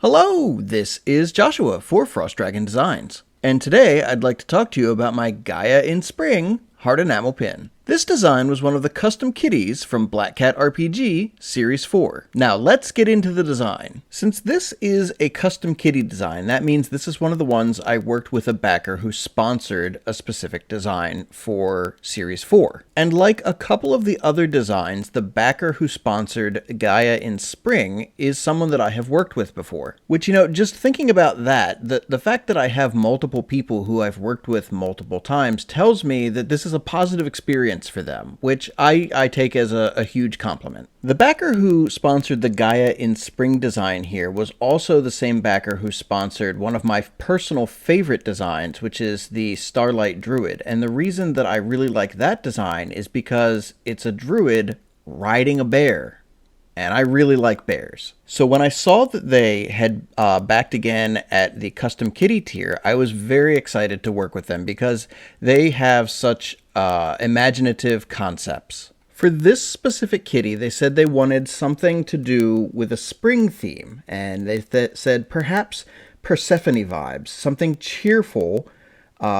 Hello, this is Joshua for Frost Dragon Designs, and today I'd like to talk to you about my Gaia in Spring Heart Enamel pin. This design was one of the Custom Kitties from Black Cat RPG Series 4. Now let's get into the design. Since this is a custom kitty design, that means this is one of the ones I worked with a backer who sponsored a specific design for Series 4. And like a couple of the other designs, the backer who sponsored Gaia in Spring is someone that I have worked with before. Which, just thinking about that, the fact that I have multiple people who I've worked with multiple times tells me that this is a positive experience for them, which I take as a huge compliment. The backer who sponsored the Gaia in Spring design here was also the same backer who sponsored one of my personal favorite designs, which is the Starlight Druid. And the reason that I really like that design is because it's a druid riding a bear. And I really like bears. So when I saw that they had backed again at the Custom Kitty tier, I was very excited to work with them because they have such imaginative concepts. For this specific kitty, they said they wanted something to do with a spring theme. And they said perhaps Persephone vibes, something cheerful.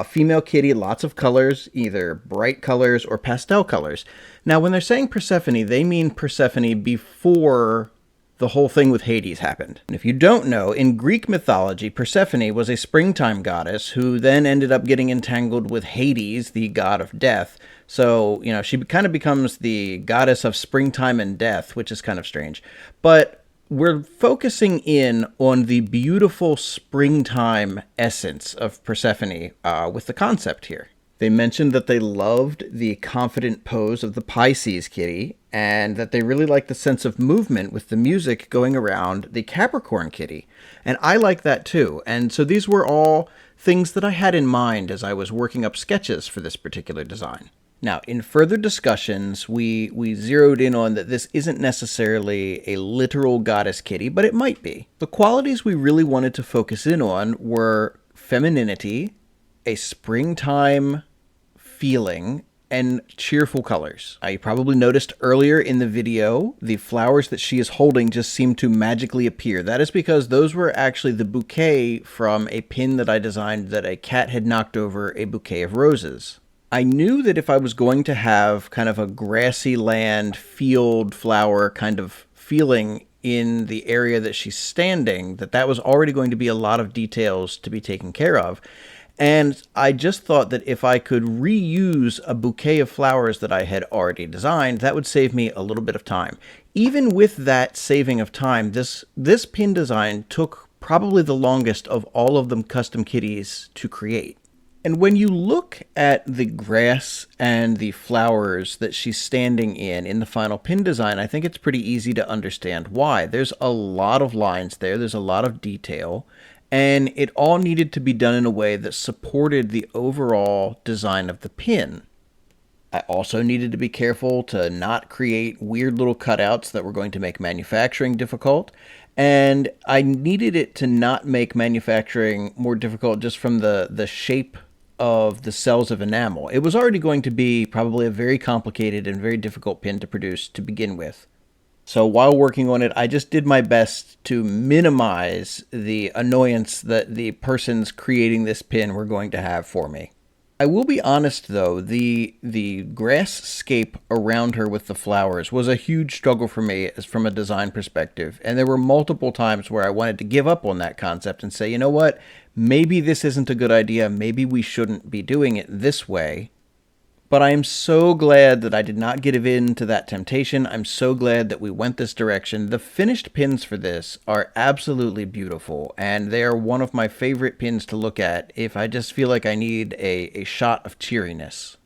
Female kitty, lots of colors, either bright colors or pastel colors. Now, when they're saying Persephone, they mean Persephone before the whole thing with Hades happened. And if you don't know, in Greek mythology, Persephone was a springtime goddess who then ended up getting entangled with Hades, the god of death. So, she kind of becomes the goddess of springtime and death, which is kind of strange. But we're focusing in on the beautiful springtime essence of Persephone with the concept here. They mentioned that they loved the confident pose of the Pisces kitty and that they really liked the sense of movement with the music going around the Capricorn kitty. And I like that too. And so these were all things that I had in mind as I was working up sketches for this particular design. Now, in further discussions, we zeroed in on that this isn't necessarily a literal goddess kitty, but it might be. The qualities we really wanted to focus in on were femininity, a springtime feeling, and cheerful colors. You probably noticed earlier in the video, the flowers that she is holding just seem to magically appear. That is because those were actually the bouquet from a pin that I designed that a cat had knocked over a bouquet of roses. I knew that if I was going to have kind of a grassy land, field, flower kind of feeling in the area that she's standing, that was already going to be a lot of details to be taken care of. And I just thought that if I could reuse a bouquet of flowers that I had already designed, that would save me a little bit of time. Even with that saving of time, this pin design took probably the longest of all of them custom kitties to create. And when you look at the grass and the flowers that she's standing in the final pin design, I think it's pretty easy to understand why. There's a lot of lines there, there's a lot of detail, and it all needed to be done in a way that supported the overall design of the pin. I also needed to be careful to not create weird little cutouts that were going to make manufacturing difficult. And I needed it to not make manufacturing more difficult just from the shape of the cells of enamel. It was already going to be probably a very complicated and very difficult pin to produce to begin with. So while working on it, I just did my best to minimize the annoyance that the persons creating this pin were going to have for me. I will be honest though, the grass-scape around her with the flowers was a huge struggle for me from a design perspective. And there were multiple times where I wanted to give up on that concept and say, you know what, maybe this isn't a good idea, maybe we shouldn't be doing it this way. But I am so glad that I did not give in to that temptation. I'm so glad that we went this direction. The finished pins for this are absolutely beautiful, and they are one of my favorite pins to look at if I just feel like I need a shot of cheeriness.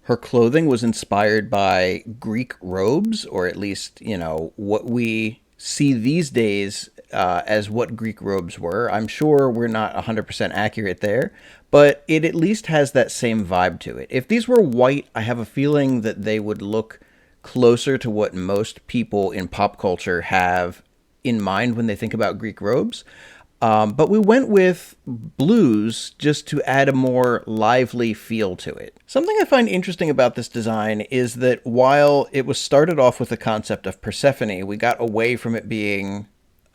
Her clothing was inspired by Greek robes, or at least, what we see these days as what Greek robes were. I'm sure we're not 100% accurate there, but it at least has that same vibe to it. If these were white, I have a feeling that they would look closer to what most people in pop culture have in mind when they think about Greek robes. But we went with blues just to add a more lively feel to it. Something I find interesting about this design is that while it was started off with the concept of Persephone, we got away from it being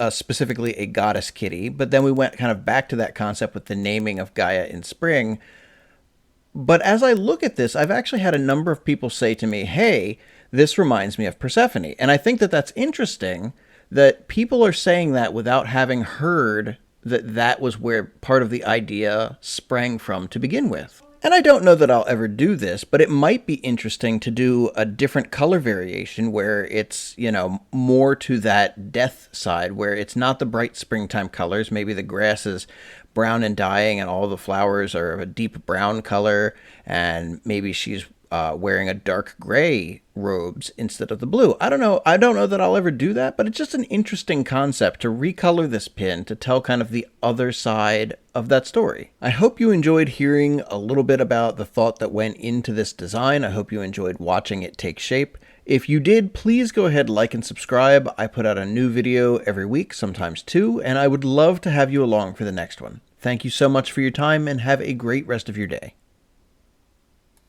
specifically a goddess kitty, but then we went kind of back to that concept with the naming of Gaia in spring. But as I look at this, I've actually had a number of people say to me, hey, this reminds me of Persephone. And I think that that's interesting that people are saying that without having heard that that was where part of the idea sprang from to begin with. And I don't know that I'll ever do this, but it might be interesting to do a different color variation where it's, more to that death side, where it's not the bright springtime colors. Maybe the grass is brown and dying and all the flowers are of a deep brown color, and maybe she's wearing a dark gray robes instead of the blue. I don't know. I don't know that I'll ever do that, but it's just an interesting concept to recolor this pin to tell kind of the other side of that story. I hope you enjoyed hearing a little bit about the thought that went into this design. I hope you enjoyed watching it take shape. If you did, please go ahead, like and subscribe. I put out a new video every week, sometimes two, and I would love to have you along for the next one. Thank you so much for your time and have a great rest of your day.